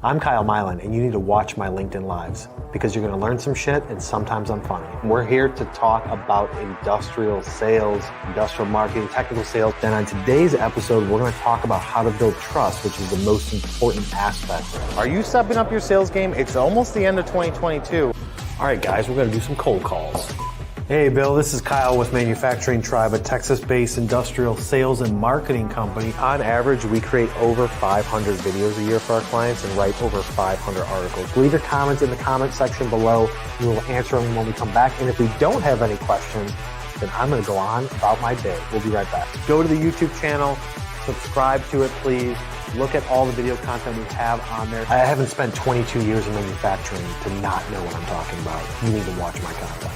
I'm Kyle Milan, and you need to watch my LinkedIn Lives because you're going to learn some shit, and sometimes I'm funny. We're here to talk about industrial sales, industrial marketing, technical sales. Then on today's episode, we're going to talk about how to build trust, which is the most important aspect. Are you stepping up your sales game? It's almost the end of 2022. All right, guys, we're going to do some cold calls. Hey, Bill, this is Kyle with Manufacturing Tribe, a Texas-based industrial sales and marketing company. On average, we create over 500 videos a year for our clients and write over 500 articles. Leave your comments in the comment section below. We will answer them when we come back. And if we don't have any questions, then I'm going to go on about my day. We'll be right back. Go to the YouTube channel, subscribe to it, please. Look at all the video content we have on there. I haven't spent 22 years in manufacturing to not know what I'm talking about. You need to watch my content.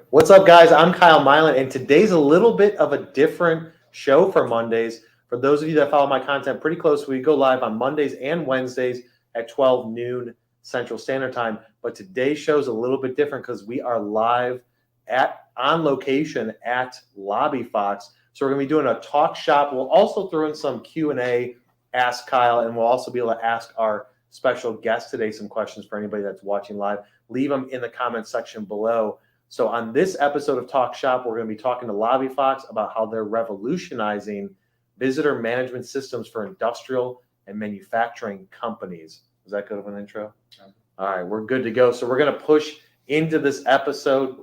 What's up, guys? I'm Kyle Milan, and today's a little bit of a different show for Mondays. For those of you that follow my content pretty close, we go live on Mondays and Wednesdays at 12 noon Central Standard Time. But today's show is a little bit different because we are live on location at LobbyFox. So we're going to be doing a talk shop. We'll also throw in some Q&A, Ask Kyle, and we'll also be able to ask our special guest today some questions for anybody that's watching live. Leave them in the comment section below. So on this episode of Talk Shop, we're going to be talking to LobbyFox about how they're revolutionizing visitor management systems for industrial and manufacturing companies. Is that good of an intro? All right, we're good to go. So we're going to push into this episode.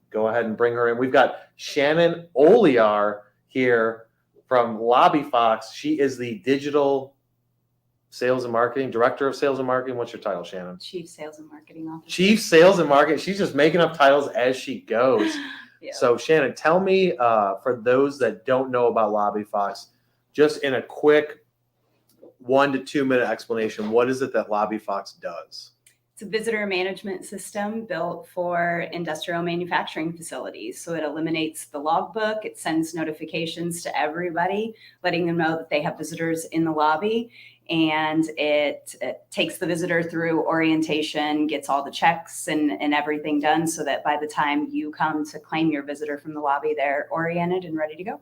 Go ahead and bring her in. We've got Shannon Oleyar here from LobbyFox. She is the digital sales and marketing, director of sales and marketing. What's your title, Shannon? Chief Sales and Marketing Officer. Chief Sales and Marketing. She's just making up titles as she goes. Yeah. So Shannon, tell me, for those that don't know about LobbyFox, just in a quick 1 to 2 minute explanation, what is it that LobbyFox does? It's a visitor management system built for industrial manufacturing facilities. So it eliminates the logbook. It sends notifications to everybody, letting them know that they have visitors in the lobby. And it takes the visitor through orientation, gets all the checks and everything done so that by the time you come to claim your visitor from the lobby, they're oriented and ready to go.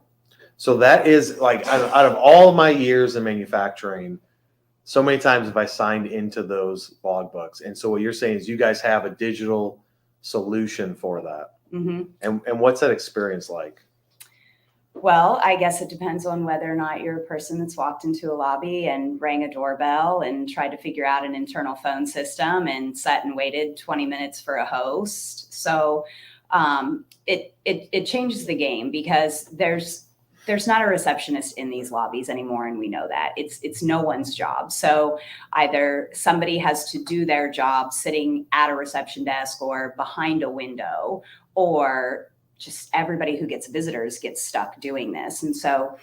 So that is like, out of all my years in manufacturing, so many times have I signed into those logbooks. And so what you're saying is you guys have a digital solution for that. Mm-hmm. And what's that experience like? Well, I guess it depends on whether or not you're a person that's walked into a lobby and rang a doorbell and tried to figure out an internal phone system and sat and waited 20 minutes for a host. So it changes the game because there's not a receptionist in these lobbies anymore, and we know that. It's no one's job. So either somebody has to do their job sitting at a reception desk or behind a window, or just everybody who gets visitors gets stuck doing this. And so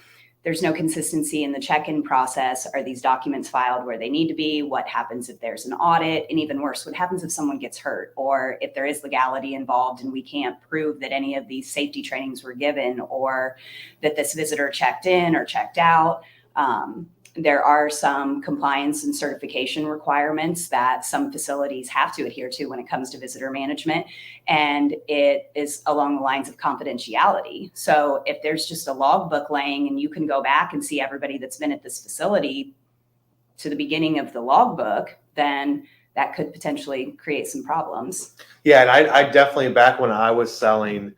there's no consistency in the check-in process. Are these documents filed where they need to be? What happens if there's an audit? And even worse, what happens if someone gets hurt or if there is legality involved and we can't prove that any of these safety trainings were given or that this visitor checked in or checked out? There are some compliance and certification requirements that some facilities have to adhere to when it comes to visitor management. And it is along the lines of confidentiality. So if there's just a logbook laying and you can go back and see everybody that's been at this facility to the beginning of the logbook, then that could potentially create some problems. Yeah, and I definitely, back when I was selling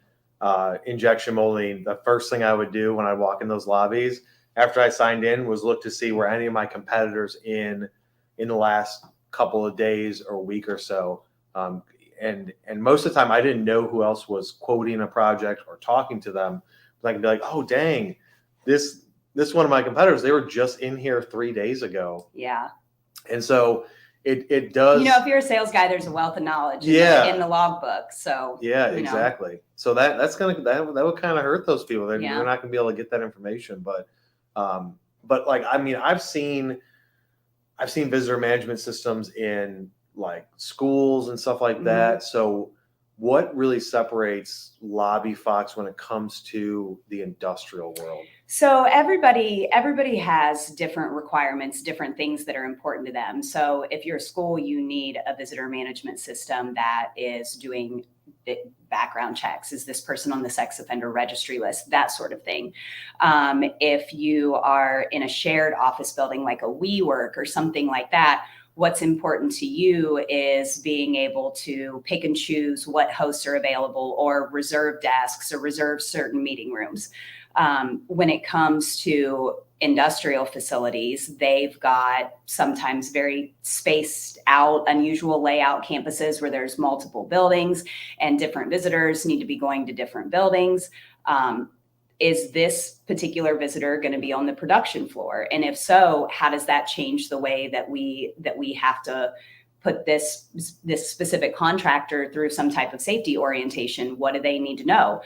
injection molding, the first thing I would do when I walk in those lobbies after I signed in was look to see were any of my competitors in the last couple of days or week or so. And most of the time I didn't know who else was quoting a project or talking to them. But I can be like, oh, dang, this one of my competitors, they were just in here 3 days ago. Yeah. And so it does. You know, if you're a sales guy, there's a wealth of knowledge in the logbook. So yeah, exactly. So that would kind of hurt those people. They're not going to be able to get that information. But like, I mean, I've seen visitor management systems in like schools and stuff like that. So what really separates LobbyFox when it comes to the industrial world? So everybody has different requirements, different things that are important to them. So if you're a school, you need a visitor management system that is doing background checks. Is this person on the sex offender registry list? That sort of thing. If you are in a shared office building like a WeWork or something like that, what's important to you is being able to pick and choose what hosts are available, or reserve desks, or reserve certain meeting rooms. When it comes to industrial facilities, they've got sometimes very spaced out, unusual layout campuses where there's multiple buildings and different visitors need to be going to different buildings. Is this particular visitor going to be on the production floor? And if so, how does that change the way that we have to put this specific contractor through some type of safety orientation? What do they need to know?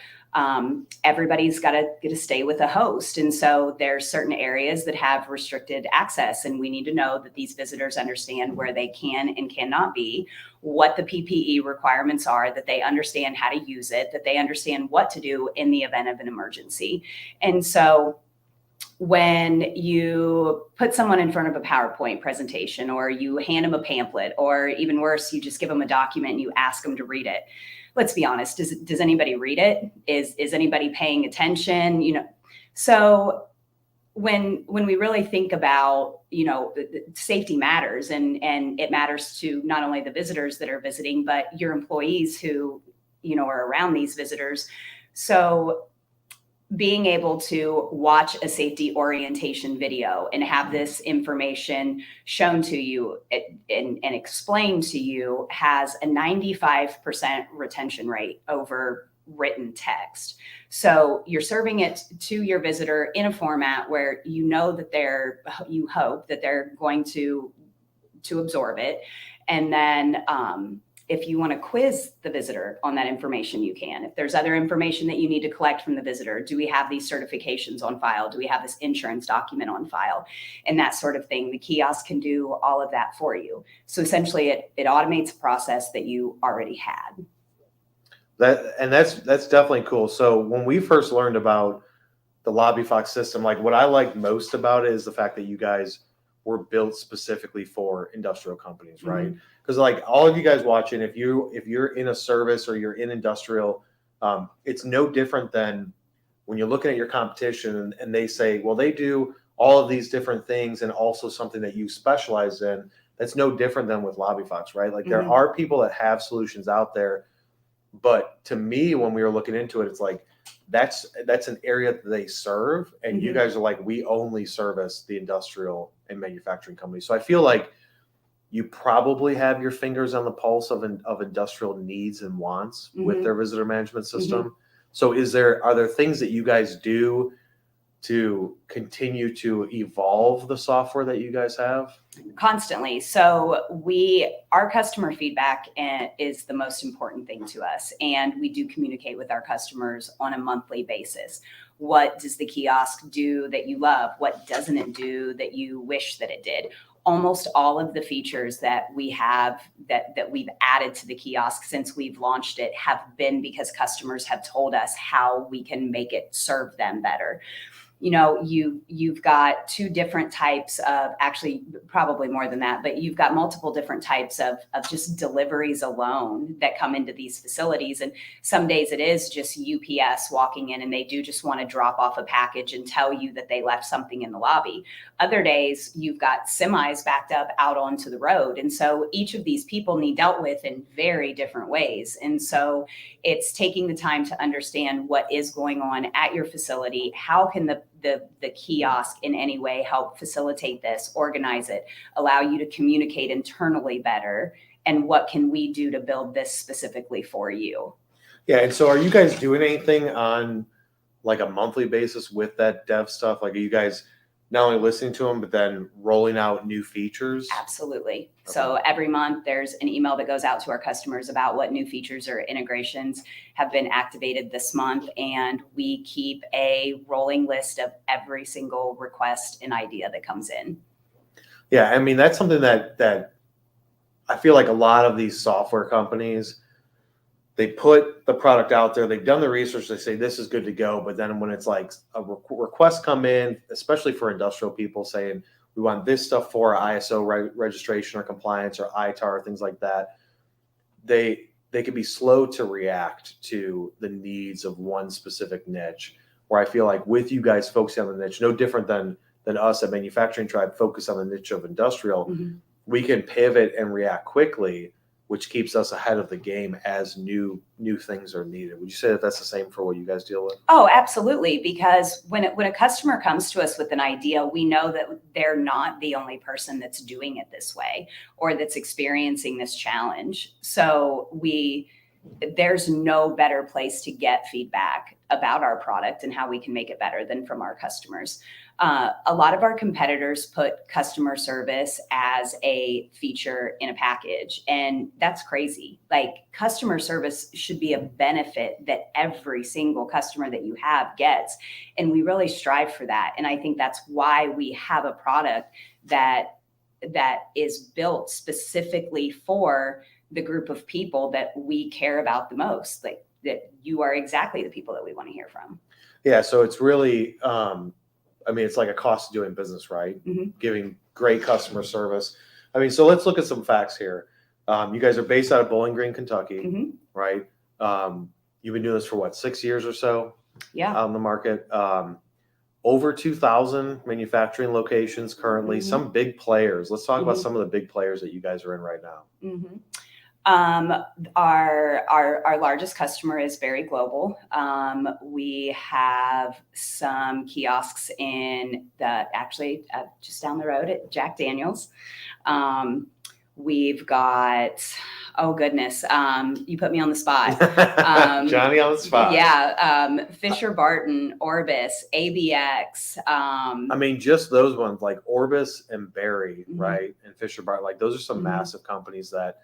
Everybody's got to stay with a host. And so there's certain areas that have restricted access, and we need to know that these visitors understand where they can and cannot be, what the PPE requirements are, that they understand how to use it, that they understand what to do in the event of an emergency. And so when you put someone in front of a PowerPoint presentation, or you hand them a pamphlet, or even worse, you just give them a document and you ask them to read it, let's be honest, does anybody read it? Is anybody paying attention? So when we really think about, safety matters, and it matters to not only the visitors that are visiting, but your employees who, are around these visitors. So being able to watch a safety orientation video and have this information shown to you and explained to you has a 95% retention rate over written text. So you're serving it to your visitor in a format where you hope that they're going to absorb it. And then if you want to quiz the visitor on that information, you can. If there's other information that you need to collect from the visitor, do we have these certifications on file? Do we have this insurance document on file? And that sort of thing. The kiosk can do all of that for you. So essentially it automates a process that you already had. That's definitely cool. So when we first learned about the LobbyFox system, like what I like most about it is the fact that you guys were built specifically for industrial companies, right? Because like all of you guys watching, if you're in a service or you're in industrial, it's no different than when you're looking at your competition and they say, well, they do all of these different things and also something that you specialize in. That's no different than with LobbyFox, right? Like there are people that have solutions out there, but to me, when we were looking into it, it's like that's an area that they serve, and you guys are like, we only service the industrial and manufacturing companies. So I feel like you probably have your fingers on the pulse of industrial needs and wants with their visitor management system. So are there things that you guys do to continue to evolve the software that you guys have? Constantly. So our customer feedback is the most important thing to us. And we do communicate with our customers on a monthly basis. What does the kiosk do that you love? What doesn't it do that you wish that it did? Almost all of the features that we have that we've added to the kiosk since we've launched it have been because customers have told us how we can make it serve them better. You've got two different types of, actually probably more than that, but you've got multiple different types of just deliveries alone that come into these facilities. And some days it is just UPS walking in and they do just want to drop off a package and tell you that they left something in the lobby. Other days you've got semis backed up out onto the road. And so each of these people need dealt with in very different ways. And so it's taking the time to understand what is going on at your facility. How can the kiosk in any way help facilitate this, organize it, allow you to communicate internally better, and what can we do to build this specifically for you? Yeah, and so are you guys doing anything on like a monthly basis with that dev stuff? Like are you guys not only listening to them, but then rolling out new features? Absolutely. Okay. So every month there's an email that goes out to our customers about what new features or integrations have been activated this month. And we keep a rolling list of every single request and idea that comes in. Yeah, I mean, that's something that I feel like a lot of these software companies, they put the product out there, they've done the research, they say this is good to go, but then when it's like a request come in, especially for industrial people saying we want this stuff for ISO registration or compliance or ITAR, things like that, they can be slow to react to the needs of one specific niche. Where I feel like with you guys focusing on the niche, no different than us at Manufacturing Tribe, focus on the niche of industrial, we can pivot and react quickly, which keeps us ahead of the game as new things are needed. Would you say that that's the same for what you guys deal with? Oh, absolutely. Because when a customer comes to us with an idea, we know that they're not the only person that's doing it this way or that's experiencing this challenge. So there's no better place to get feedback about our product and how we can make it better than from our customers. A lot of our competitors put customer service as a feature in a package, and that's crazy. Like, customer service should be a benefit that every single customer that you have gets, and we really strive for that. And I think that's why we have a product that is built specifically for the group of people that we care about the most. Like, that you are exactly the people that we want to hear from. Yeah, so it's really it's like a cost of doing business, right? Giving great customer service. So let's look at some facts here. You guys are based out of Bowling Green, Kentucky, right? You've been doing this for what, 6 years or so? Yeah. On the market. Over 2,000 manufacturing locations currently, some big players. Let's talk about some of the big players that you guys are in right now. Our largest customer is very global. We have some kiosks in just down the road at Jack Daniel's. We've got, oh goodness, you put me on the spot. Johnny on the spot. Yeah, Fisher Barton, Orbis, ABX. Just those ones like Orbis and Berry, right? And Fisher Barton, like those are some massive companies that,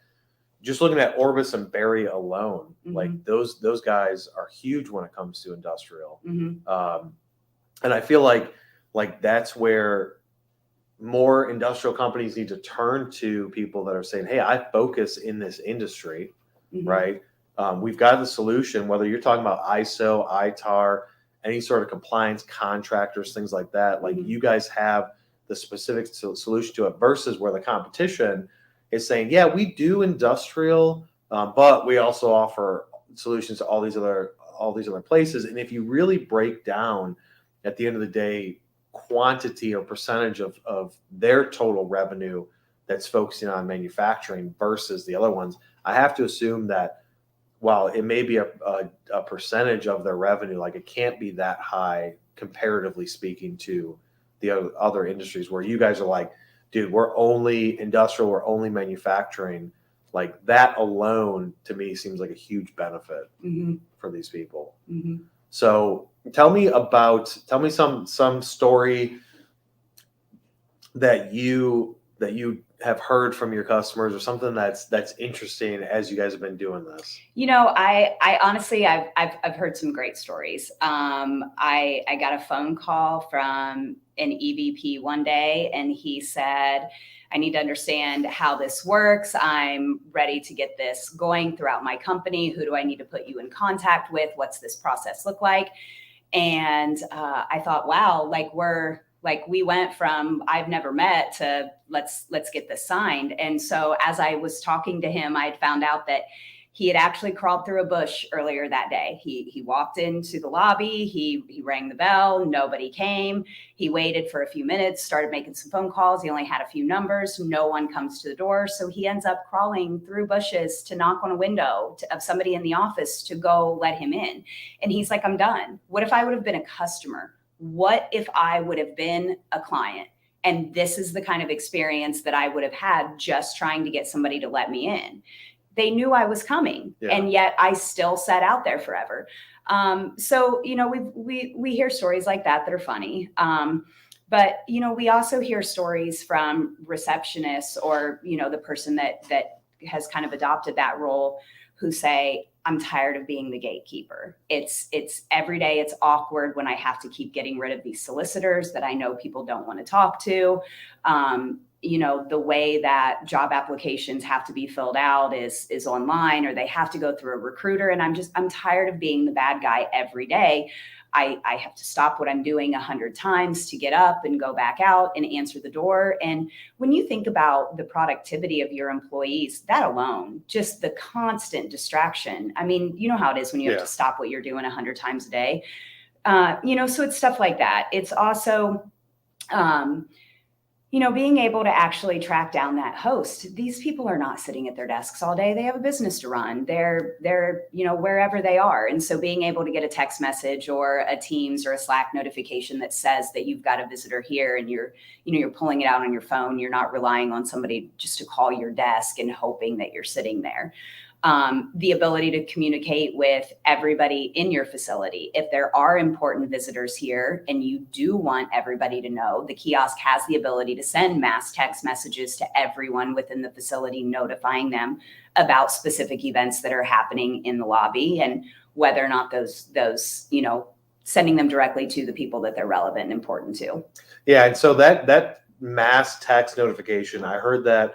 just looking at Orbis and Berry alone, like those guys are huge when it comes to industrial. And I feel like that's where more industrial companies need to turn to people that are saying, hey, I focus in this industry, right? We've got the solution, whether you're talking about ISO, ITAR, any sort of compliance, contractors, things like that. Like you guys have the specific solution to it versus where the competition is saying, yeah, we do industrial, but we also offer solutions to all these other places. And if you really break down at the end of the day, quantity or percentage of their total revenue that's focusing on manufacturing versus the other ones, I have to assume that while it may be a percentage of their revenue, like it can't be that high comparatively speaking to the other industries where you guys are like, dude, we're only industrial, we're only manufacturing. Like that alone to me seems like a huge benefit for these people. So tell me some story that you have heard from your customers or something that's interesting as you guys have been doing this. I honestly, I've heard some great stories. I got a phone call from an EVP one day, and he said, I need to understand how this works. I'm ready to get this going throughout my company. Who do I need to put you in contact with? What's this process look like? And I thought, wow, we went from I've never met to let's get this signed. And so as I was talking to him, I had found out that he had actually crawled through a bush earlier that day. He walked into the lobby, he rang the bell, nobody came. He waited for a few minutes, started making some phone calls. He only had a few numbers, no one comes to the door. So he ends up crawling through bushes to knock on a window of somebody in the office to go let him in. And he's like, I'm done. What if I would have been a customer? What if I would have been a client? And this is the kind of experience that I would have had just trying to get somebody to let me in. They knew I was coming, and yet I still sat out there forever. So, we hear stories like that are funny. But, we also hear stories from receptionists or, the person that has kind of adopted that role who say, I'm tired of being the gatekeeper. It's every day. It's awkward when I have to keep getting rid of these solicitors that I know people don't want to talk to. the way that job applications have to be filled out is online, or they have to go through a recruiter. And I'm tired of being the bad guy every day. I have to stop what I'm doing 100 times to get up and go back out and answer the door. And when you think about the productivity of your employees, that alone, just the constant distraction. I mean, you know how it is when you have to stop what you're doing 100 times a day. So it's stuff like that. It's also, being able to actually track down that host. These people are not sitting at their desks all day. They have a business to run. They're wherever they are. And so being able to get a text message or a Teams or a Slack notification that says that you've got a visitor here, and you're pulling it out on your phone. You're not relying on somebody just to call your desk and hoping that you're sitting there. The ability to communicate with everybody in your facility. If there are important visitors here and you do want everybody to know, the kiosk has the ability to send mass text messages to everyone within the facility, notifying them about specific events that are happening in the lobby, and whether or not those sending them directly to the people that they're relevant and important to. Yeah, and so that mass text notification, I heard that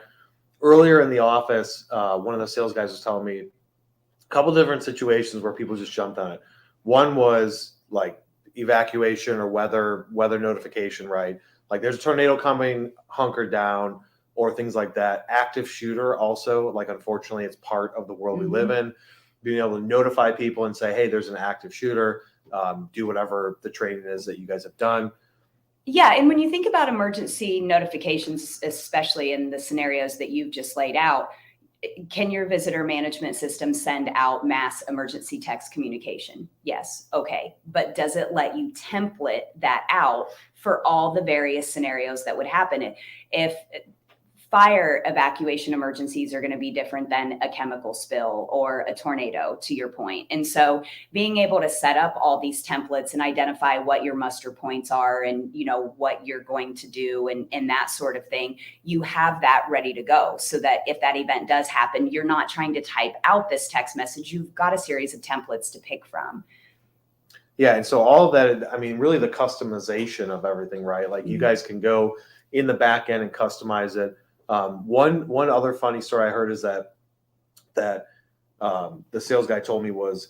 earlier in the office. One of the sales guys was telling me a couple different situations where people just jumped on it. One was like evacuation or weather notification, right? Like there's a tornado coming, hunker down, or things like that. Active shooter also, like unfortunately it's part of the world we live in. Being able to notify people and say, hey, there's an active shooter, do whatever the training is that you guys have done. Yeah. And when you think about emergency notifications, especially in the scenarios that you've just laid out, can your visitor management system send out mass emergency text communication? Yes. Okay. But does it let you template that out for all the various scenarios that would happen? If fire evacuation emergencies are going to be different than a chemical spill or a tornado, to your point. And so being able to set up all these templates and identify what your muster points are and, what you're going to do and that sort of thing, you have that ready to go so that if that event does happen, you're not trying to type out this text message. You've got a series of templates to pick from. Yeah. And so all of that, I mean, really the customization of everything, right? Like you guys can go in the back end and customize it. One other funny story I heard is that the sales guy told me was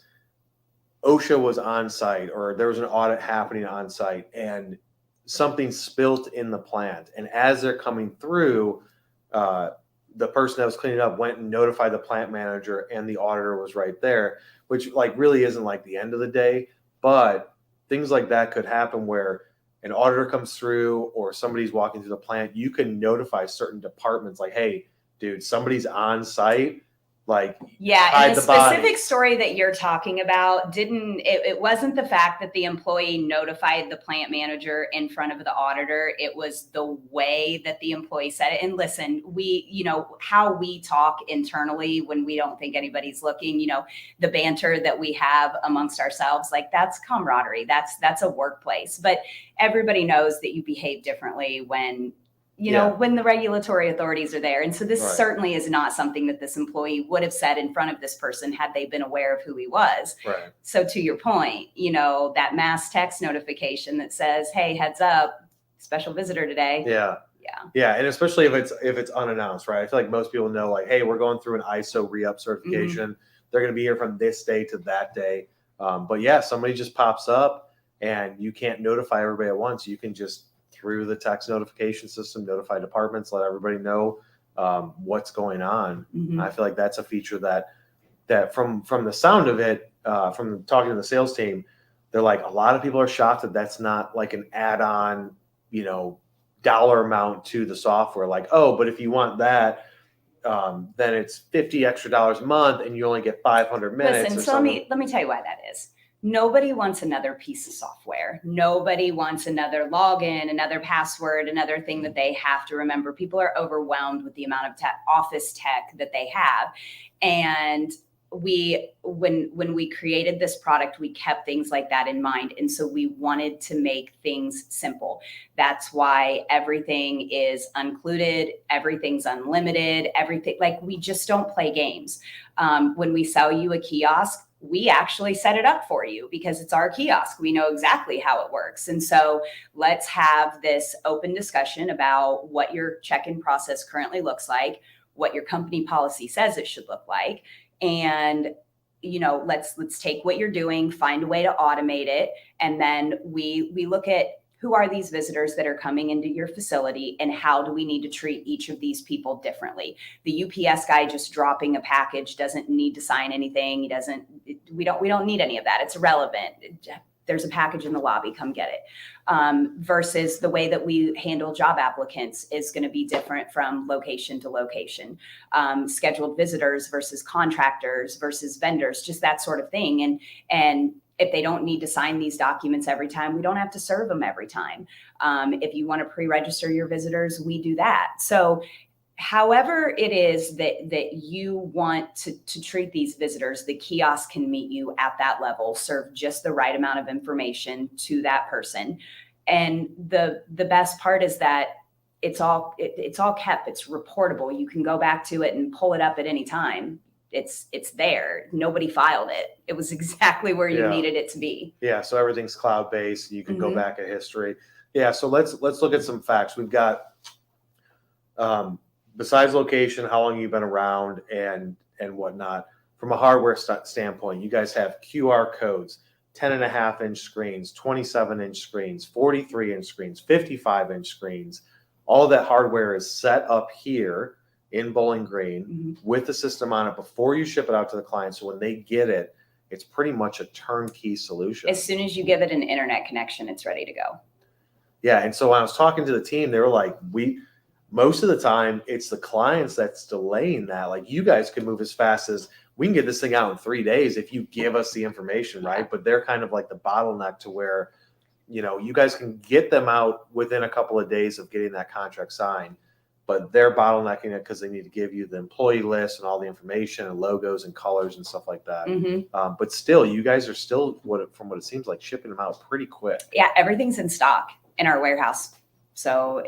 OSHA was on site, or there was an audit happening on site, and something spilt in the plant. And as they're coming through, the person that was cleaning up went and notified the plant manager, and the auditor was right there, which like really isn't like the end of the day, but things like that could happen where an auditor comes through or somebody's walking through the plant. You can notify certain departments like, hey, dude, somebody's on site. Like, yeah, and the specific story that you're talking about it wasn't the fact that the employee notified the plant manager in front of the auditor. It was the way that the employee said it. And listen, how we talk internally when we don't think anybody's looking, the banter that we have amongst ourselves, like that's camaraderie. That's a workplace. But everybody knows that you behave differently when when the regulatory authorities are there. And so this certainly is not something that this employee would have said in front of this person had they been aware of who he was. Right. So to your point, that mass text notification that says, hey, heads up, special visitor today. Yeah. And especially if it's unannounced, right? I feel like most people know, like, hey, we're going through an ISO re-up certification. They're going to be here from this day to that day. But yeah, somebody just pops up and you can't notify everybody at once. You can just, through the text notification system, notify departments, let everybody know what's going on. I feel like that's a feature that from the sound of it, from talking to the sales team, they're like, a lot of people are shocked that that's not like an add-on, dollar amount to the software. Like, oh, but if you want that, then it's $50 extra a month and you only get 500 minutes. Listen, so let me tell you why that is. Nobody wants another piece of software. Nobody wants another login, another password, another thing that they have to remember. People are overwhelmed with the amount of office tech that they have. And when we created this product, we kept things like that in mind. And so we wanted to make things simple. That's why everything is included. Everything's unlimited. Everything, like, we just don't play games. When we sell you a kiosk, we actually set it up for you because it's our kiosk. We know exactly how it works. And so let's have this open discussion about what your check-in process currently looks like, what your company policy says it should look like. And, let's take what you're doing, find a way to automate it. And then we look at who are these visitors that are coming into your facility and how do we need to treat each of these people differently? The UPS guy just dropping a package doesn't need to sign anything. We don't need any of that. It's irrelevant. There's a package in the lobby, come get it. Versus the way that we handle job applicants is going to be different from location to location. Scheduled visitors versus contractors versus vendors, just that sort of thing. And if they don't need to sign these documents every time, we don't have to serve them every time. If you want to pre-register your visitors, we do that. So however it is that you want to treat these visitors, the kiosk can meet you at that level, serve just the right amount of information to that person. And the best part is that it's all kept, it's reportable. You can go back to it and pull it up at any time. It's there. Nobody filed it. It was exactly where you needed it to be. Yeah. So everything's cloud-based. You can go back at history. Yeah. So let's look at some facts. We've got, besides location, how long you've been around and whatnot. From a hardware standpoint, you guys have QR codes, 10.5-inch screens, 27-inch screens, 43-inch screens, 55-inch screens. All of that hardware is set up here in Bowling Green with the system on it before you ship it out to the client. So when they get it, it's pretty much a turnkey solution. As soon as you give it an internet connection, it's ready to go. Yeah. And so when I was talking to the team, they were like, most of the time it's the clients that's delaying that. Like, you guys can move as fast as we can get this thing out in 3 days if you give us the information, right? But they're kind of like the bottleneck to where, you guys can get them out within a couple of days of getting that contract signed. But they're bottlenecking it because they need to give you the employee list and all the information and logos and colors and stuff like that. But still, you guys are still, from what it seems like, shipping them out pretty quick. Yeah, everything's in stock in our warehouse, so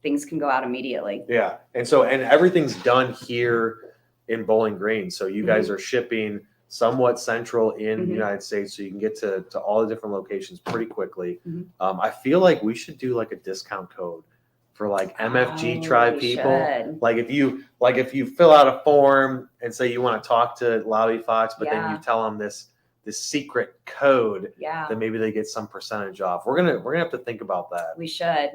things can go out immediately. Yeah, and everything's done here in Bowling Green. So you guys are shipping somewhat central in the United States, so you can get to all the different locations pretty quickly. I feel like we should do like a discount code for like MFG tribe people. Should. Like if you fill out a form and say you want to talk to LobbyFox, but then you tell them this secret code, then maybe they get some percentage off. We're gonna have to think about that. We should.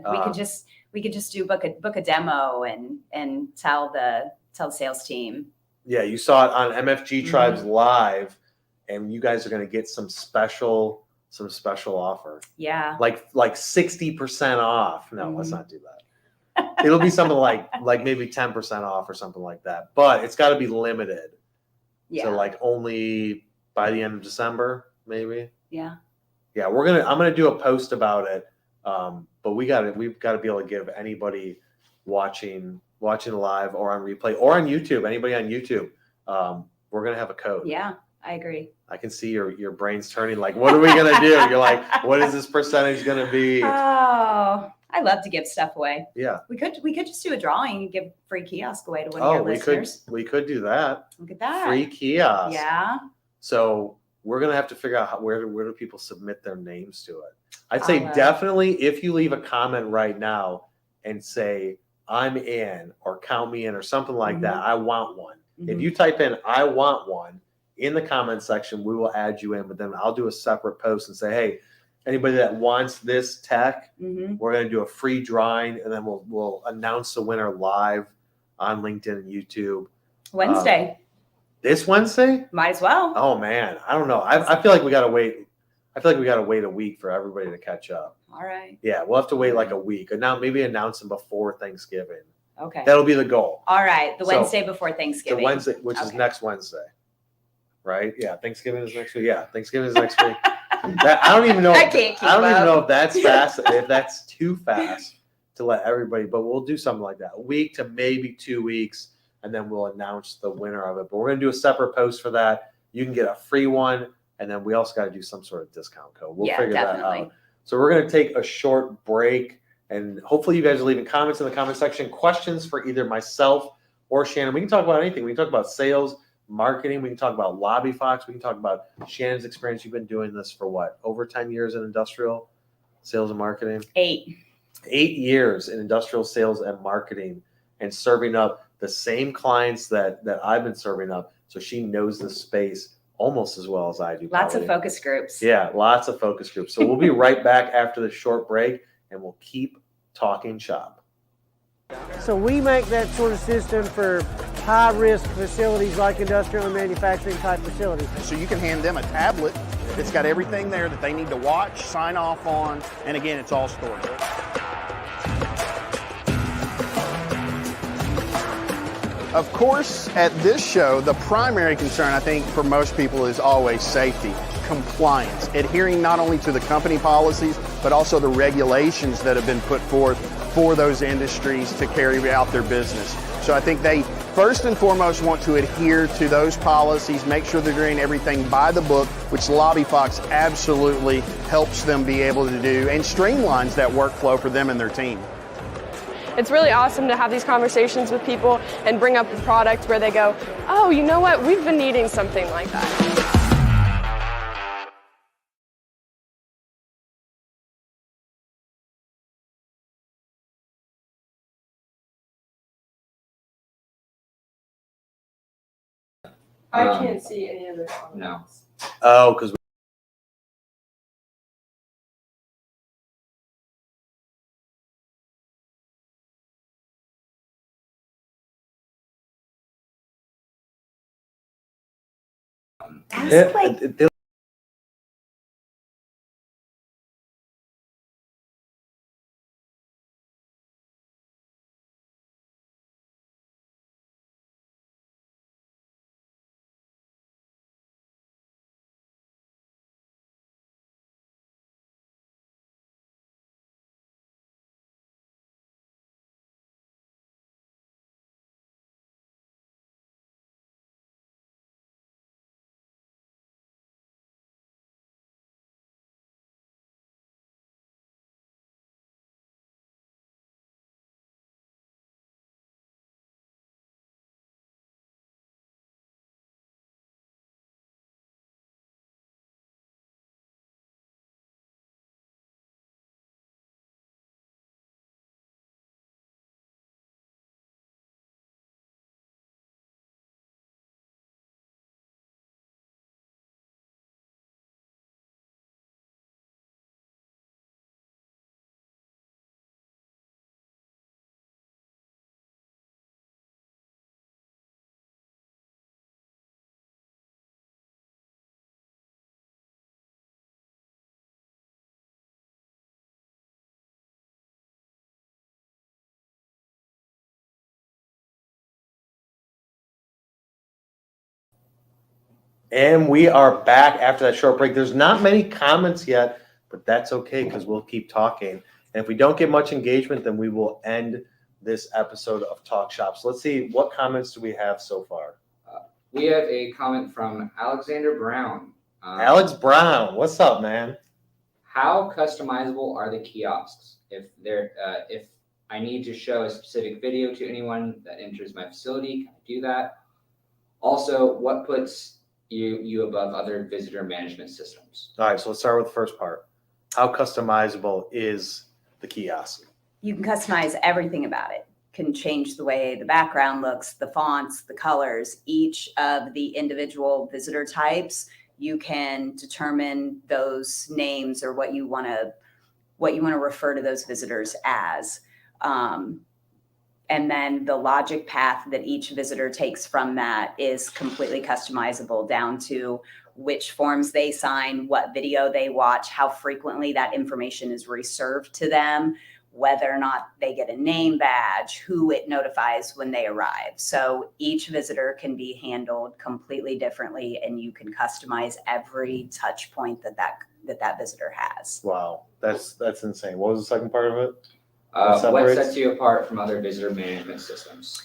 We could just do book a demo and tell the sales team. Yeah, you saw it on MFG Tribes Live, and you guys are gonna get some special offer. Yeah. Like 60% off. No, let's not do that. It'll be something like maybe 10% off or something like that. But it's got to be limited. Yeah. So like only by the end of December, maybe. Yeah. Yeah, I'm gonna do a post about it. But we've got to be able to give anybody watching live or on replay or on YouTube, anybody on YouTube, we're gonna have a code. Yeah, I agree. I can see your brains turning like, what are we gonna do? You're like, what is this percentage gonna be? Oh, I love to give stuff away. Yeah. We could just do a drawing and give free kiosk away to one of your listeners. We could do that. Look at that. Free kiosk. Yeah. So we're gonna have to figure out where do people submit their names to it. I'd say definitely if you leave a comment right now and say I'm in or count me in or something like that, I want one. If you type in I want one in the comment section, we will add you in, but then I'll do a separate post and say, hey, anybody that wants this tech, we're going to do a free drawing, and then we'll announce the winner live on LinkedIn and YouTube. Wednesday. This Wednesday? Might as well. Oh man, I don't know. I feel like we got to wait. I feel like we got to wait a week for everybody to catch up. All right. Yeah, we'll have to wait like a week. And now maybe announce them before Thanksgiving. Okay. That'll be the goal. All right. The Wednesday before Thanksgiving. The Wednesday, which is next Wednesday. Right? Yeah, Thanksgiving is next week. Yeah, Thanksgiving is next week. I don't even know. I don't even know if that's fast. If that's too fast to let everybody. But we'll do something like that, a week to maybe 2 weeks, and then we'll announce the winner of it. But we're gonna do a separate post for that. You can get a free one, and then we also got to do some sort of discount code. We'll figure that out. So we're gonna take a short break, and hopefully you guys are leaving comments in the comment section, questions for either myself or Shannon. We can talk about anything. We can talk about sales, marketing. We can talk about LobbyFox. We can talk about Shannon's experience. You've been doing this for what, over 10 years in industrial sales and marketing? 8. 8 years in industrial sales and marketing, and serving up the same clients that I've been serving up. So she knows the space almost as well as I do. Lots probably. of focus groups. Yeah, lots of focus groups. So we'll be right back after the short break, and we'll keep talking shop. So we make that sort of system for high-risk facilities like industrial and manufacturing type facilities. So you can hand them a tablet that's got everything there that they need to watch, sign off on, and again, it's all stored. Of course, at this show, the primary concern, I think, for most people is always safety, compliance, adhering not only to the company policies, but also the regulations that have been put forth for those industries to carry out their business. So I think they first and foremost want to adhere to those policies, make sure they're doing everything by the book, which LobbyFox absolutely helps them be able to do and streamlines that workflow for them and their team. It's really awesome to have these conversations with people and bring up a product where they go, oh, you know what, we've been needing something like that. I can't see any of this. No. Oh, because That's like And we are back after that short break. There's not many comments yet, but that's okay because we'll keep talking. And if we don't get much engagement, then we will end this episode of Talk Shop. So let's see, what comments do we have so far? We have a comment from Alexander Brown. Alex Brown, what's up, man? How customizable are the kiosks? If I need to show a specific video to anyone that enters my facility, can I do that? Also, what puts you above other visitor management systems? All right, so let's start with the first part. How customizable is the kiosk? you can customize everything about it. Can change the way the background looks, the fonts, the colors, each of the individual visitor types. You can determine those names or what you want to refer to those visitors as. And then the logic path that each visitor takes from that is completely customizable down to which forms they sign, what video they watch, how frequently that information is reserved to them, whether or not they get a name badge, who it notifies when they arrive. So each visitor can be handled completely differently, and you can customize every touch point that visitor has. Wow, that's insane. What was the second part of it? What sets you apart from other visitor management systems?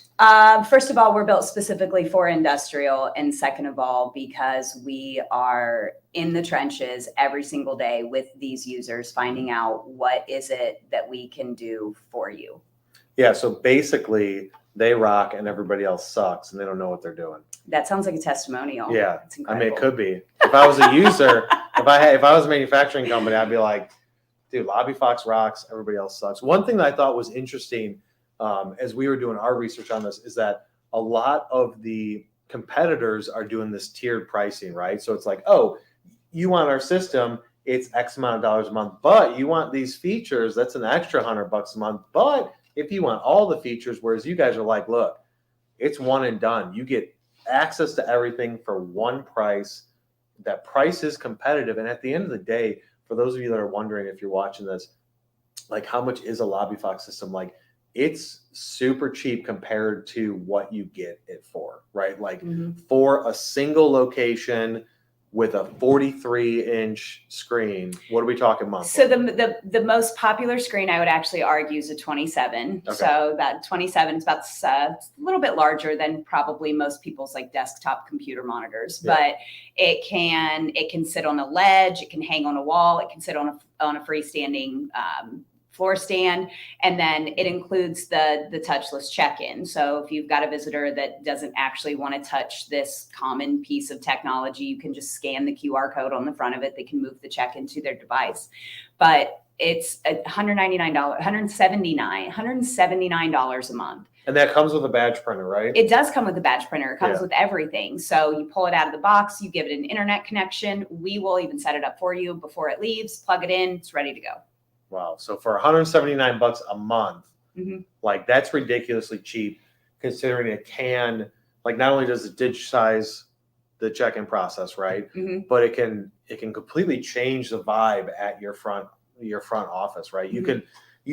First of all, we're built specifically for industrial. And second of all, because we are in the trenches every single day with these users, finding out what is it that we can do for you. Yeah, so basically they rock and everybody else sucks and they don't know what they're doing. That sounds like a testimonial. Yeah. It's I mean, incredible. it could be. If I was a user, if I was a manufacturing company, I'd be like, dude, LobbyFox rocks, everybody else sucks. One thing that I thought was interesting as we were doing our research on this is that a lot of the competitors are doing this tiered pricing, right? So it's like, oh, you want our system, it's X amount of dollars a month, but you want these features, that's an extra $100 a month. But if you want all the features, whereas you guys are like, look, it's one and done. You get access to everything for one price. That price is competitive. And at the end of the day, for those of you that are wondering if you're watching this, like how much is a LobbyFox system? Like it's super cheap compared to what you get it for, right? Like for a single location with a 43-inch screen, what are we talking monthly? So the most popular screen I would actually argue is a 27. Okay. So that 27 is about a little bit larger than probably most people's like desktop computer monitors, Yeah. but it can sit on a ledge, it can hang on a wall, it can sit on a freestanding floor stand, and then it includes the touchless check-in. So if you've got a visitor that doesn't actually want to touch this common piece of technology, you can just scan the QR code on the front of it. They can move the check-in to their device. But it's $179 a month. And that comes with a badge printer, right? It does come with a badge printer. It comes Yeah. with everything. So you pull it out of the box, you give it an internet connection. We will even set it up for you before it leaves, plug it in, it's ready to go. Wow. So for $179 a month, like that's ridiculously cheap considering it can, like not only does it digitize the check-in process, right? But it can completely change the vibe at your front office, right? You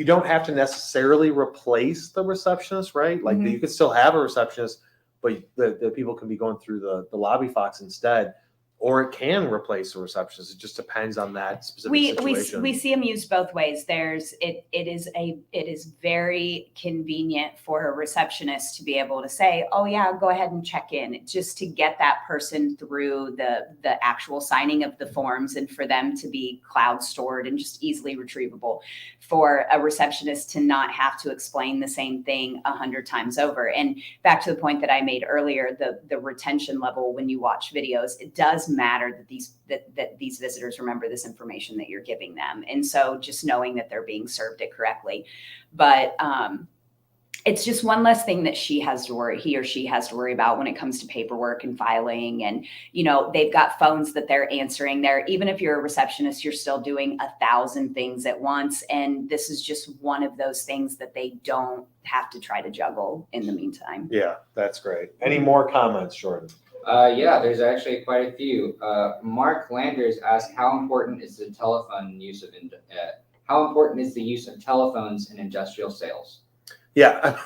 don't have to necessarily replace the receptionist, right? Like you could still have a receptionist, but the people can be going through the LobbyFox instead. Or it can replace a receptionist. It just depends on that specific situation. We see them used both ways. It is very convenient for a receptionist to be able to say, oh yeah, go ahead and check in, just to get that person through the actual signing of the forms and for them to be cloud stored and just easily retrievable, for a receptionist to not have to explain the same thing 100 times over. And back to the point that I made earlier, the retention level when you watch videos, it does matter that these visitors remember this information that you're giving them. And so just knowing that they're being served it correctly. But it's just one less thing that he or she has to worry about when it comes to paperwork and filing. And, they've got phones that they're answering there. Even if you're a receptionist, you're still doing 1,000 things at once. And this is just one of those things that they don't have to try to juggle in the meantime. Yeah, that's great. Any more comments, Jordan? Yeah, there's actually quite a few. Mark Landers asked, how important is the use of telephones in industrial sales? Yeah.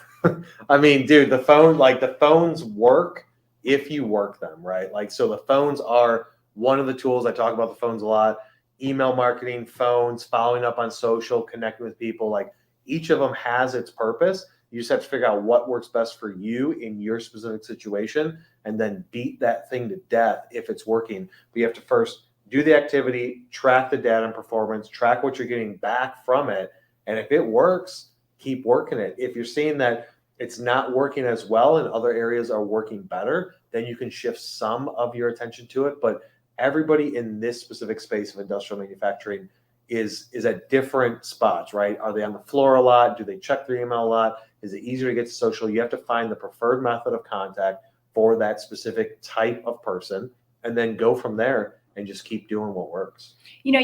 I mean, dude, the phones work if you work them, right? Like, so the phones are one of the tools. I talk about the phones a lot. Email marketing, phones, following up on social, connecting with people. Like each of them has its purpose. You just have to figure out what works best for you in your specific situation and then beat that thing to death if it's working. But you have to first do the activity, track the data and performance, track what you're getting back from it. And if it works, keep working it. If you're seeing that it's not working as well and other areas are working better, then you can shift some of your attention to it. But everybody in this specific space of industrial manufacturing is at different spots, right? Are they on the floor a lot? Do they check their email a lot? Is it easier to get to social? You have to find the preferred method of contact for that specific type of person and then go from there and just keep doing what works. You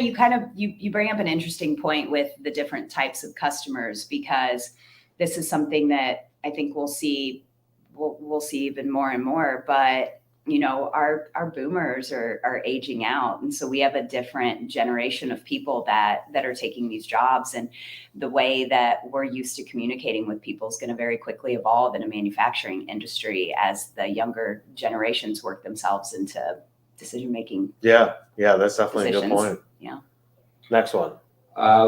bring up an interesting point with the different types of customers, because this is something that I think we'll see even more and more. But our boomers are aging out, and so we have a different generation of people that are taking these jobs, and the way that we're used to communicating with people is going to very quickly evolve in a manufacturing industry as the younger generations work themselves into decision making. Yeah, that's definitely a good point. Yeah. Next one.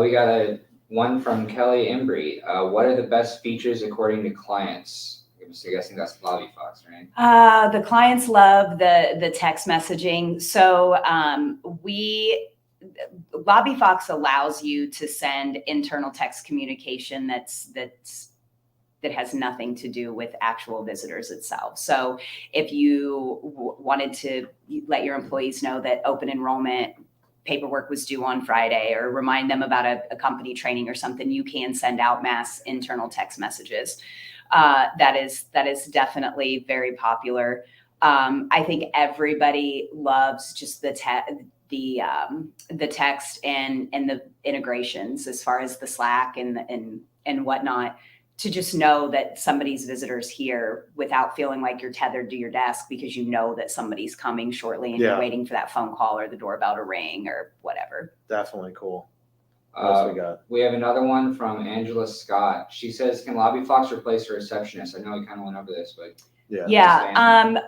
We got one from Kelly Embry. What are the best features according to clients? I'm guessing that's LobbyFox, right? The clients love the text messaging. So LobbyFox allows you to send internal text communication that's that has nothing to do with actual visitors itself. So if you wanted to let your employees know that open enrollment paperwork was due on Friday, or remind them about a company training or something, you can send out mass internal text messages. That is definitely very popular. I think everybody loves just the text and the integrations as far as the Slack and whatnot, to just know that somebody's visitors here without feeling like you're tethered to your desk because you know that somebody's coming shortly and you're waiting for that phone call or the doorbell to ring or whatever. Definitely cool. What else we got? We have another one from Angela Scott. She says, "Can LobbyFox replace a receptionist?" I know we kind of went over this, but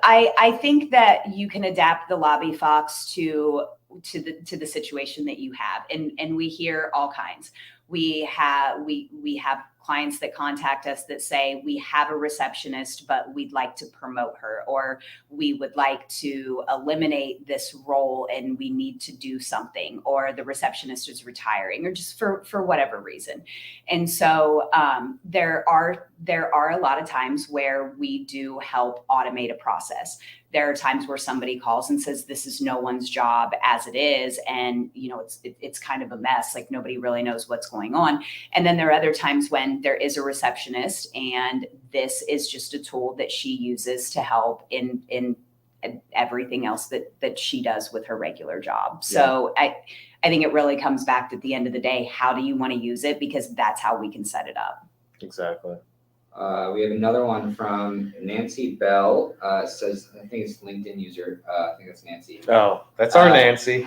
I think that you can adapt the LobbyFox to the situation that you have, and we hear all kinds. We have clients that contact us that say, we have a receptionist, but we'd like to promote her, or we would like to eliminate this role and we need to do something, or the receptionist is retiring, or just for whatever reason. And so there are a lot of times where we do help automate a process. There are times where somebody calls and says, this is no one's job as it is. And, it's kind of a mess. Like, nobody really knows what's going on. And then there are other times when there is a receptionist and this is just a tool that she uses to help in everything else that she does with her regular job. So I think it really comes back to, at the end of the day, how do you want to use it? Because that's how we can set it up. Exactly. We have another one from Nancy Bell. Says, I think it's LinkedIn user. I think that's Nancy. Oh, that's our Nancy.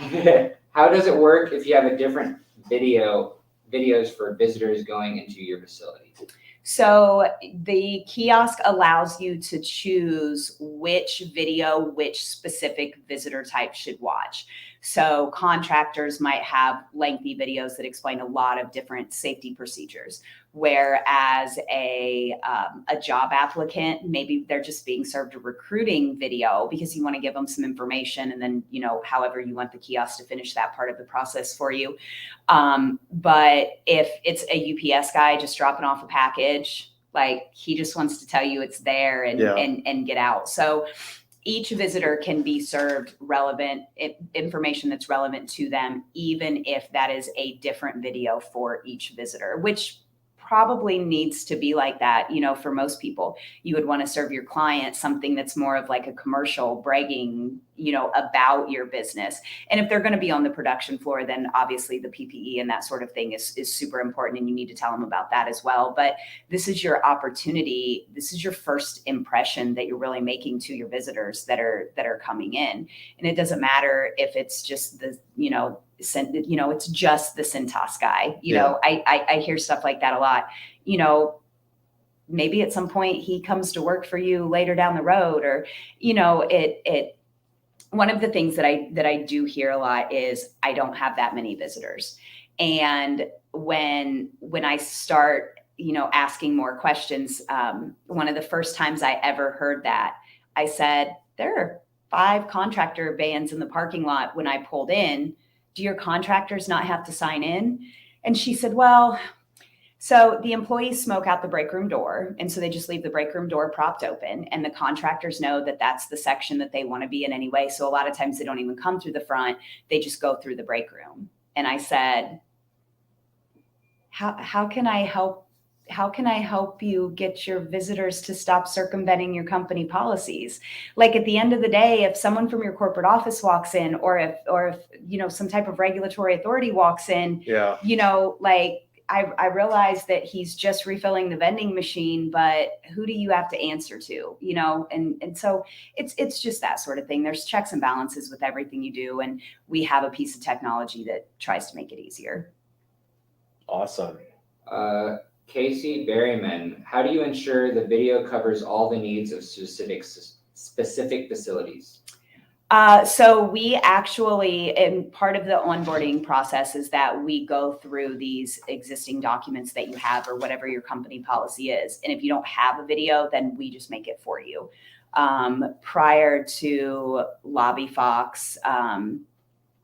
How does it work if you have a different videos for visitors going into your facility? So the kiosk allows you to choose which video, which specific visitor type should watch. So contractors might have lengthy videos that explain a lot of different safety procedures, whereas a job applicant, maybe they're just being served a recruiting video because you want to give them some information, and then, however you want the kiosk to finish that part of the process for you. But if it's a UPS guy just dropping off a package, like, he just wants to tell you it's there and get out. So each visitor can be served relevant information that's relevant to them, even if that is a different video for each visitor, which probably needs to be like that. For most people, you would want to serve your client something that's more of like a commercial bragging, about your business. And if they're going to be on the production floor, then obviously the PPE and that sort of thing is super important, and you need to tell them about that as well. But this is your opportunity. This is your first impression that you're really making to your visitors that are coming in. And it doesn't matter if it's just the, it's just the Cintas guy. I hear stuff like that a lot. Maybe at some point he comes to work for you later down the road, or, one of the things that I do hear a lot is, I don't have that many visitors. And when I start, asking more questions, one of the first times I ever heard that, I said, there are 5 contractor vans in the parking lot when I pulled in. Do your contractors not have to sign in? And she said, well, so the employees smoke out the break room door. And so they just leave the break room door propped open, and the contractors know that that's the section that they want to be in anyway. So a lot of times they don't even come through the front. They just go through the break room. And I said, how can I help you get your visitors to stop circumventing your company policies? Like, at the end of the day, if someone from your corporate office walks in, or if some type of regulatory authority walks in, I realize that he's just refilling the vending machine, but who do you have to answer to? And so it's just that sort of thing. There's checks and balances with everything you do, and we have a piece of technology that tries to make it easier. Awesome. Casey Berryman, how do you ensure the video covers all the needs of specific facilities? So we actually, and part of the onboarding process is that we go through these existing documents that you have, or whatever your company policy is. And if you don't have a video, then we just make it for you. Prior to LobbyFox,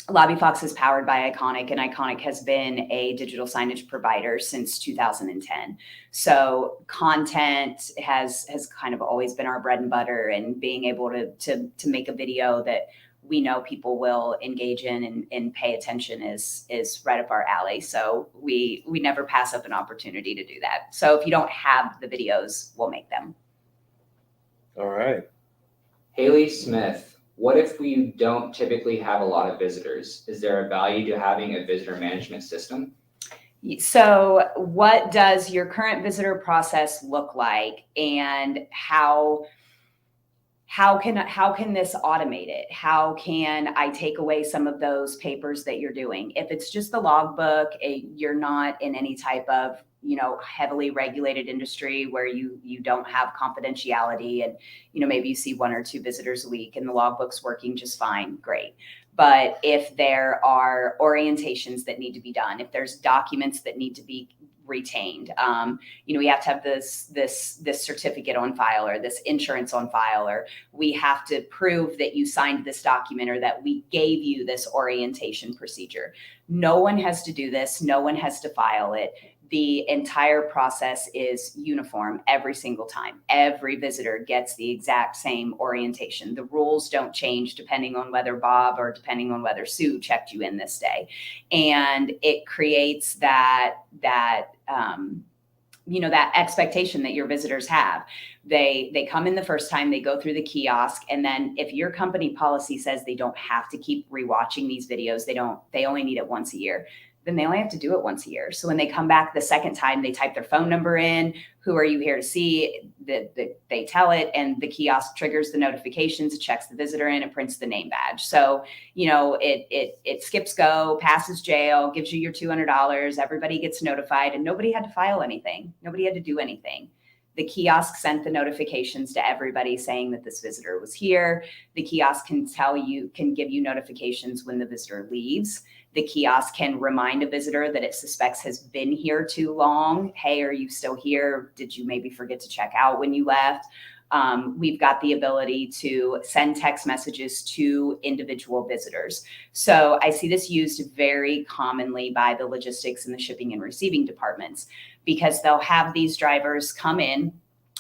LobbyFox is powered by Iconic, and Iconic has been a digital signage provider since 2010. So content has kind of always been our bread and butter, and being able to make a video that we know people will engage in and pay attention is right up our alley. So we never pass up an opportunity to do that. So if you don't have the videos, we'll make them. All right. Haley Smith, what if we don't typically have a lot of visitors? Is there a value to having a visitor management system? So what does your current visitor process look like, and how can this automate it? How can I take away some of those papers that you're doing? If it's just the logbook, you're not in any type of, heavily regulated industry where you don't have confidentiality, and, maybe you see 1 or 2 visitors a week and the logbook's working just fine, great. But if there are orientations that need to be done, if there's documents that need to be retained, we have to have this certificate on file, or this insurance on file, or we have to prove that you signed this document, or that we gave you this orientation procedure. No one has to do this. No one has to file it. The entire process is uniform every single time. Every visitor gets the exact same orientation. The rules don't change depending on whether Bob or depending on whether Sue checked you in this day. And it creates that expectation that your visitors have. They come in the first time, they go through the kiosk, and then if your company policy says they don't have to keep rewatching these videos, they only need it once a year, then they only have to do it once a year. So when they come back the second time, they type their phone number in, who are you here to see? They tell it, and the kiosk triggers the notifications, it checks the visitor in, and prints the name badge. So, it skips go, passes jail, gives you your $200, everybody gets notified, and nobody had to file anything. Nobody had to do anything. The kiosk sent the notifications to everybody saying that this visitor was here. The kiosk can give you notifications when the visitor leaves. The kiosk can remind a visitor that it suspects has been here too long. Hey, are you still here? Did you maybe forget to check out when you left? We've got the ability to send text messages to individual visitors. So I see this used very commonly by the logistics and the shipping and receiving departments, because they'll have these drivers come in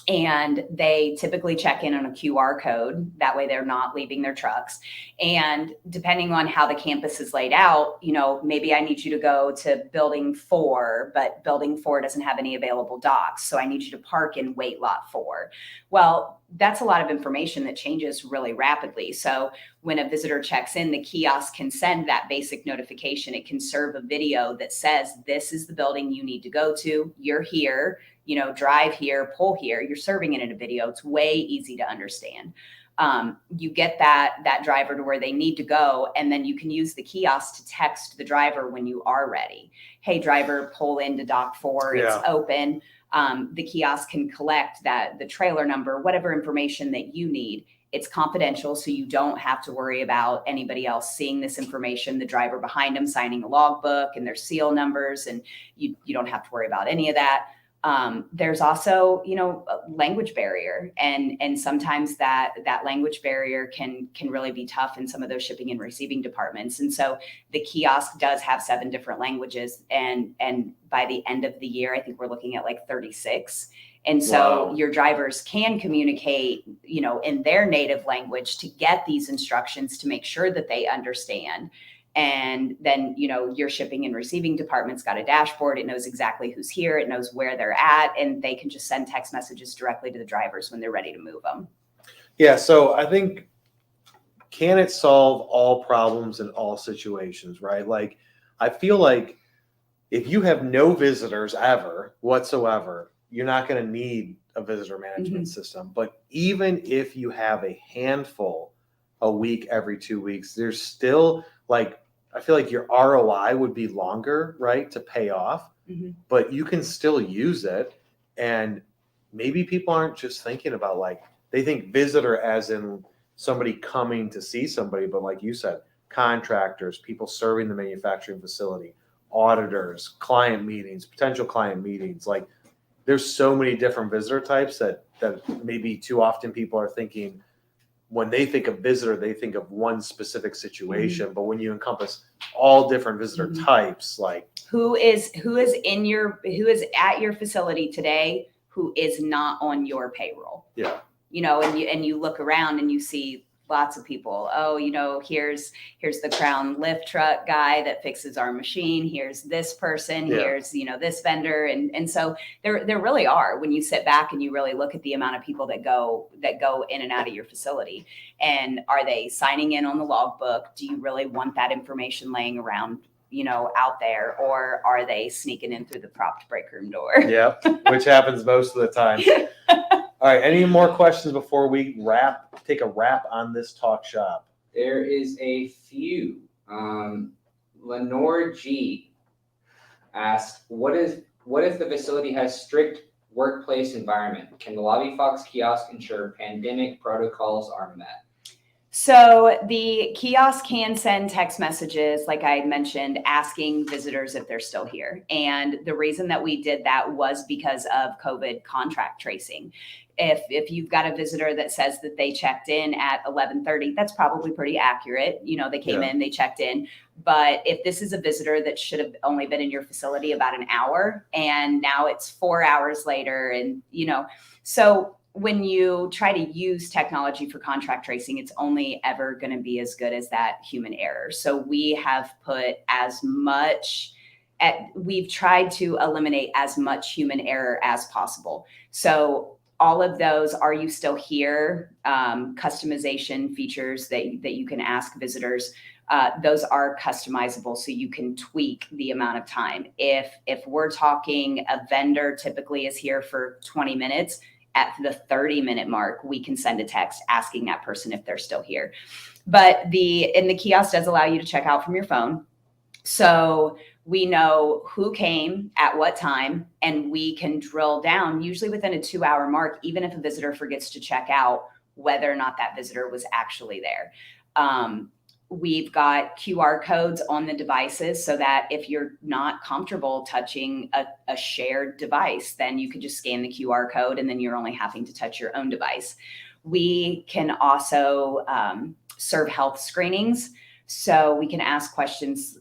and they typically check in on a QR code. That way they're not leaving their trucks. And depending on how the campus is laid out, maybe I need you to go to building 4, but building 4 doesn't have any available docks. So I need you to park in wait lot 4. Well, that's a lot of information that changes really rapidly. So when a visitor checks in, the kiosk can send that basic notification. It can serve a video that says, this is the building you need to go to. You're here. Drive here, pull here. You're serving it in a video. It's way easy to understand. You get that driver to where they need to go, and then you can use the kiosk to text the driver when you are ready. Hey, driver, pull into dock 4. It's open. The kiosk can collect the trailer number, whatever information that you need. It's confidential, so you don't have to worry about anybody else seeing this information, the driver behind them signing a logbook and their seal numbers, and you don't have to worry about any of that. There's also, a language barrier, and sometimes that language barrier can really be tough in some of those shipping and receiving departments. And so the kiosk does have 7 different languages, and by the end of the year, I think we're looking at like 36. And so your drivers can communicate, in their native language to get these instructions to make sure that they understand. And then, your shipping and receiving department's got a dashboard. It knows exactly who's here. It knows where they're at, and they can just send text messages directly to the drivers when they're ready to move them. Yeah. So I think, can it solve all problems in all situations, right? Like, I feel like if you have no visitors ever whatsoever, you're not going to need a visitor management system. But even if you have a handful a week, every 2 weeks, there's still I feel like your ROI would be longer, right, to pay off, but you can still use it. And maybe people aren't just thinking about they think visitor as in somebody coming to see somebody, but like you said, contractors, people serving the manufacturing facility, auditors, client meetings, potential client meetings. There's so many different visitor types that maybe too often people are thinking when they think of visitor, they think of one specific situation. But when you encompass all different visitor types, like who is at your facility today, who is not on your payroll. Yeah. And you look around and you see lots of people. Oh, here's the Crown lift truck guy that fixes our machine. Here's this person. Yeah. Here's, this vendor. And so there really are, when you sit back and you really look at the amount of people that go in and out of your facility, and are they signing in on the logbook? Do you really want that information laying around, out there, or are they sneaking in through the propped break room door? Yeah, which happens most of the time. All right. Any more questions before we take a wrap on this talk shop? There is a few. Lenore G asked, what if the facility has strict workplace environment? Can the LobbyFox kiosk ensure pandemic protocols are met? So the kiosk can send text messages, like I mentioned, asking visitors if they're still here. And the reason that we did that was because of COVID contract tracing. If you've got a visitor that says that they checked in at 11:30, that's probably pretty accurate. They came in, they checked in. But if this is a visitor that should have only been in your facility about an hour, and now it's 4 hours later, and so when you try to use technology for contract tracing, it's only ever going to be as good as that human error. So we have put we've tried to eliminate as much human error as possible. So all of those, are you still here? Customization features that you can ask visitors, those are customizable, so you can tweak the amount of time. If we're talking a vendor typically is here for 20 minutes, at the 30-minute mark, we can send a text asking that person if they're still here. But the kiosk does allow you to check out from your phone. So we know who came at what time, and we can drill down, usually within a 2-hour mark, even if a visitor forgets to check out, whether or not that visitor was actually there. We've got QR codes on the devices, so that if you're not comfortable touching a shared device, then you could just scan the QR code, and then you're only having to touch your own device. We can also serve health screenings. So we can ask questions.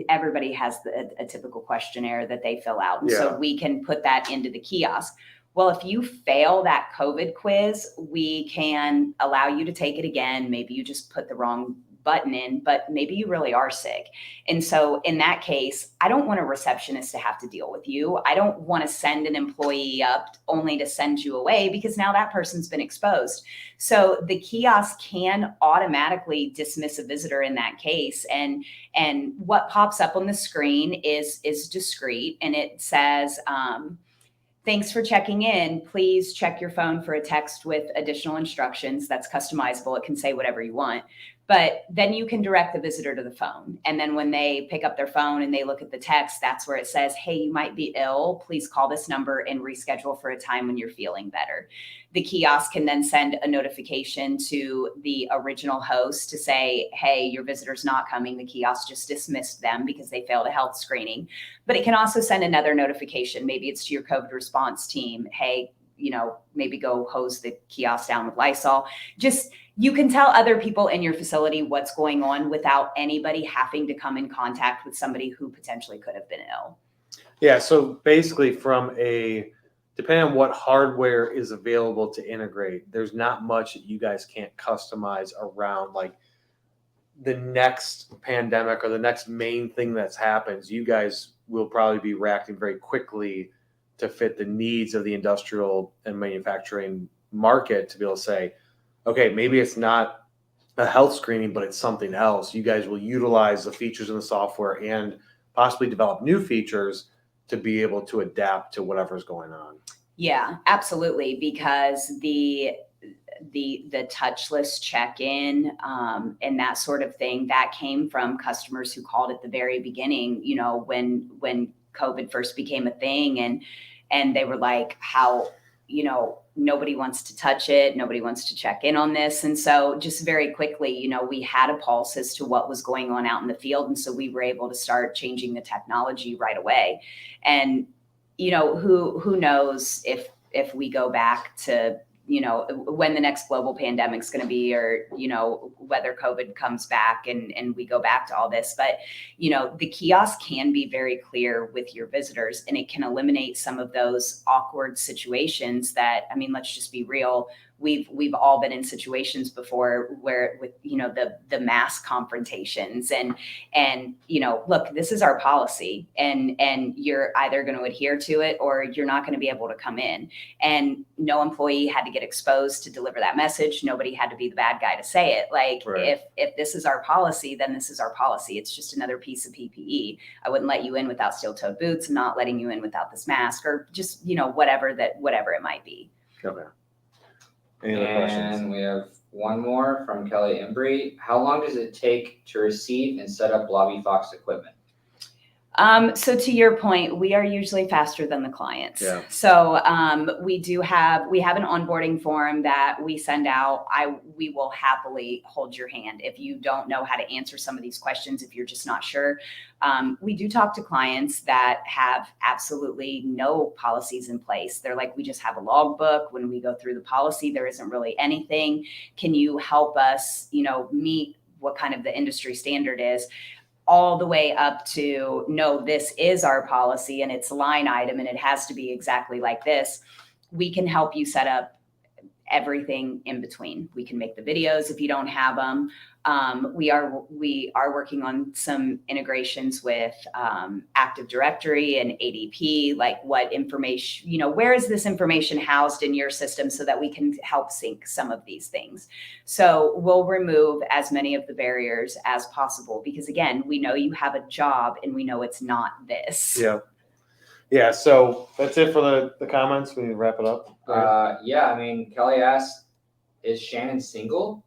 Everybody has a typical questionnaire that they fill out. And so we can put that into the kiosk. Well, if you fail that COVID quiz, we can allow you to take it again. Maybe you just put the wrong button in, but maybe you really are sick. And so in that case, I don't want a receptionist to have to deal with you. I don't want to send an employee up only to send you away, because now that person's been exposed. So the kiosk can automatically dismiss a visitor in that case. And what pops up on the screen is discreet, and it says, thanks for checking in. Please check your phone for a text with additional instructions. That's customizable. It can say whatever you want. But then you can direct the visitor to the phone. And then when they pick up their phone and they look at the text, that's where it says, hey, you might be ill. Please call this number and reschedule for a time when you're feeling better. The kiosk can then send a notification to the original host to say, hey, your visitor's not coming. The kiosk just dismissed them because they failed a health screening. But it can also send another notification. Maybe it's to your COVID response team. Hey, maybe go hose the kiosk down with Lysol. You can tell other people in your facility what's going on without anybody having to come in contact with somebody who potentially could have been ill. Yeah. So basically, depending on what hardware is available to integrate, there's not much that you guys can't customize around, like the next pandemic or the next main thing that's happens. You guys will probably be reacting very quickly to fit the needs of the industrial and manufacturing market to be able to say, okay, maybe it's not a health screening, but it's something else. You guys will utilize the features in the software and possibly develop new features to be able to adapt to whatever's going on. Yeah, absolutely. Because the touchless check-in and that sort of thing, that came from customers who called at the very beginning, when COVID first became a thing, and they were like, how, nobody wants to touch it. Nobody wants to check in on this. And so just very quickly, we had a pulse as to what was going on out in the field. And so we were able to start changing the technology right away. And, who knows if we go back to when the next global pandemic is going to be, or, whether COVID comes back and we go back to all this. But, the kiosk can be very clear with your visitors, and it can eliminate some of those awkward situations that, let's just be real. We've all been in situations before where with, the mass confrontations and, look, this is our policy, and you're either going to adhere to it or you're not going to be able to come in. And no employee had to get exposed to deliver that message. Nobody had to be the bad guy to say it. Like, Right. if this is our policy, then this is our policy. It's just another piece of PPE. I wouldn't let you in without steel-toed boots. I'm not letting you in without this mask, or just, whatever it might be. Okay. Any other questions? And we have one more from Kelly Embry. How long does it take to receive and set up LobbyFox equipment? So to your point, we are usually faster than the clients. Yeah. So we have an onboarding form that we send out. We will happily hold your hand if you don't know how to answer some of these questions, if you're just not sure. We do talk to clients that have absolutely no policies in place. They're like, we just have a logbook. When we go through the policy, there isn't really anything. Can you help us, meet what kind of the industry standard is? All the way up to, no, this is our policy and it's line item and it has to be exactly like this. We can help you set up everything in between. We can make the videos if you don't have them. We are working on some integrations with Active Directory and ADP, like what information, where is this information housed in your system so that we can help sync some of these things. So we'll remove as many of the barriers as possible, because again, we know you have a job and we know it's not this. Yeah. Yeah. So that's it for the comments. We need to wrap it up. Kelly asked, is Shannon single?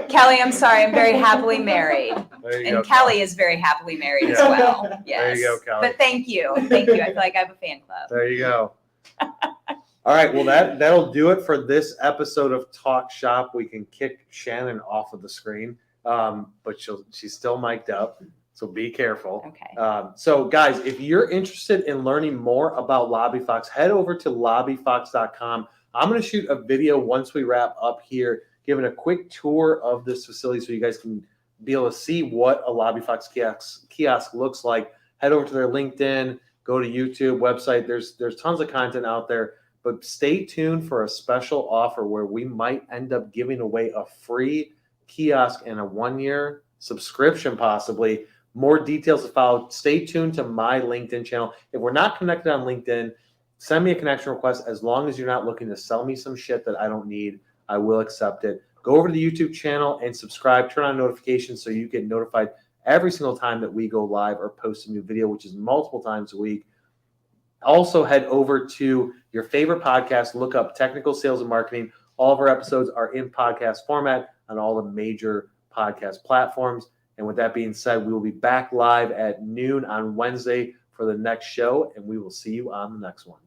Kelly, I'm sorry. I'm very happily married. There you And go, Kelly is very happily married as Yeah. well. Yes. There you go, Kelly. But thank you. Thank you. I feel like I have a fan club. There you go. All right. Well, that'll do it for this episode of Talk Shop. We can kick Shannon off of the screen, but she's still mic'd up, so be careful. Okay. So, guys, if you're interested in learning more about LobbyFox, head over to LobbyFox.com. I'm going to shoot a video once we wrap up here, giving a quick tour of this facility so you guys can be able to see what a LobbyFox kiosk looks like. Head over to their LinkedIn, go to YouTube website. There's tons of content out there, but stay tuned for a special offer where we might end up giving away a free kiosk and a 1-year subscription, possibly. More details to follow. Stay tuned to my LinkedIn channel. If we're not connected on LinkedIn, send me a connection request. As long as you're not looking to sell me some shit that I don't need, I will accept it. Go over to the YouTube channel and subscribe. Turn on notifications so you get notified every single time that we go live or post a new video, which is multiple times a week. Also, head over to your favorite podcast. Look up Technical Sales and Marketing. All of our episodes are in podcast format on all the major podcast platforms. And with that being said, we will be back live at noon on Wednesday for the next show, and we will see you on the next one.